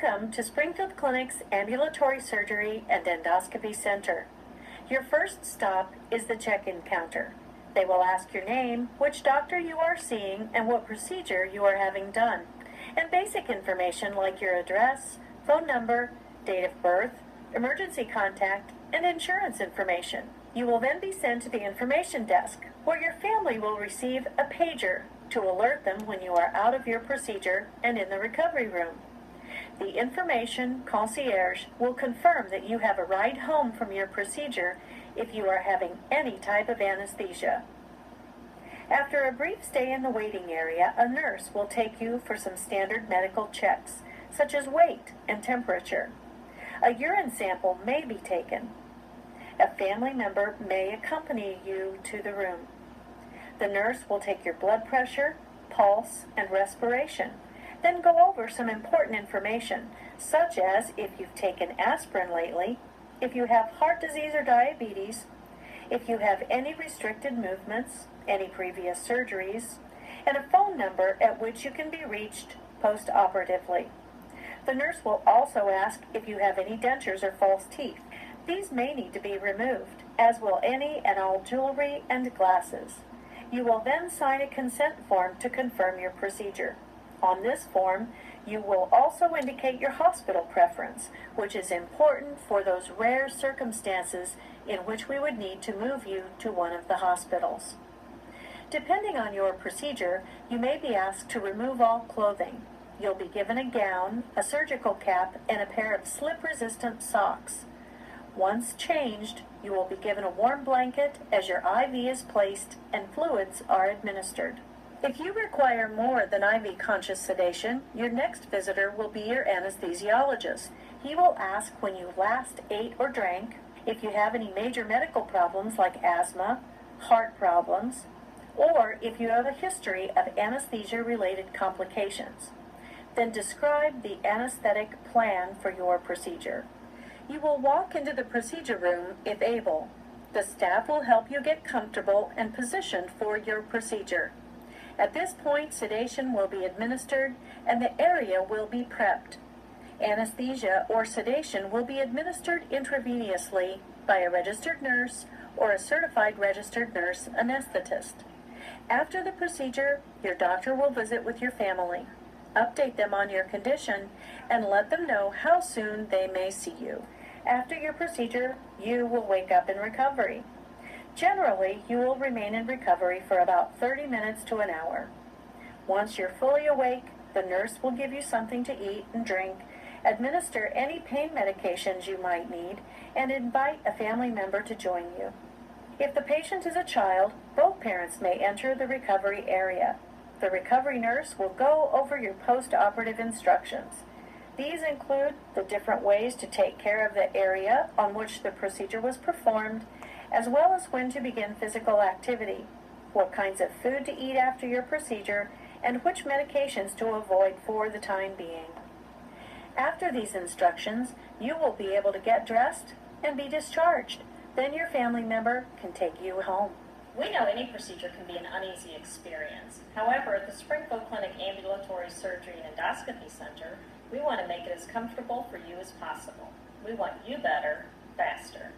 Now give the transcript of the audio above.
Welcome to Springfield Clinic's Ambulatory Surgery and Endoscopy Center. Your first stop is the check-in counter. They will ask your name, which doctor you are seeing, and what procedure you are having done, and basic information like your address, phone number, date of birth, emergency contact, and insurance information. You will then be sent to the information desk, where your family will receive a pager to alert them when you are out of your procedure and in the recovery room. The information concierge will confirm that you have a ride home from your procedure if you are having any type of anesthesia. After a brief stay in the waiting area, a nurse will take you for some standard medical checks, such as weight and temperature. A urine sample may be taken. A family member may accompany you to the room. The nurse will take your blood pressure, pulse, and respiration, then go over some important information, such as if you've taken aspirin lately, if you have heart disease or diabetes, if you have any restricted movements, any previous surgeries, and a phone number at which you can be reached post-operatively. The nurse will also ask if you have any dentures or false teeth. These may need to be removed, as will any and all jewelry and glasses. You will then sign a consent form to confirm your procedure. On this form, you will also indicate your hospital preference, which is important for those rare circumstances in which we would need to move you to one of the hospitals. Depending on your procedure, you may be asked to remove all clothing. You'll be given a gown, a surgical cap, and a pair of slip-resistant socks. Once changed, you will be given a warm blanket as your IV is placed and fluids are administered. If you require more than IV conscious sedation, your next visitor will be your anesthesiologist. He will ask when you last ate or drank, if you have any major medical problems like asthma, heart problems, or if you have a history of anesthesia-related complications. Then describe the anesthetic plan for your procedure. You will walk into the procedure room if able. The staff will help you get comfortable and positioned for your procedure. At this point, sedation will be administered and the area will be prepped. Anesthesia or sedation will be administered intravenously by a registered nurse or a certified registered nurse anesthetist. After the procedure, your doctor will visit with your family, update them on your condition, and let them know how soon they may see you. After your procedure, you will wake up in recovery. Generally, you will remain in recovery for about 30 minutes to an hour. Once you're fully awake, the nurse will give you something to eat and drink, administer any pain medications you might need, and invite a family member to join you. If the patient is a child, both parents may enter the recovery area. The recovery nurse will go over your post-operative instructions. These include the different ways to take care of the area on which the procedure was performed, as well as when to begin physical activity, what kinds of food to eat after your procedure, and which medications to avoid for the time being. After these instructions, you will be able to get dressed and be discharged. Then your family member can take you home. We know any procedure can be an uneasy experience. However, at the Springfield Clinic Ambulatory Surgery and Endoscopy Center, we want to make it as comfortable for you as possible. We want you better, faster.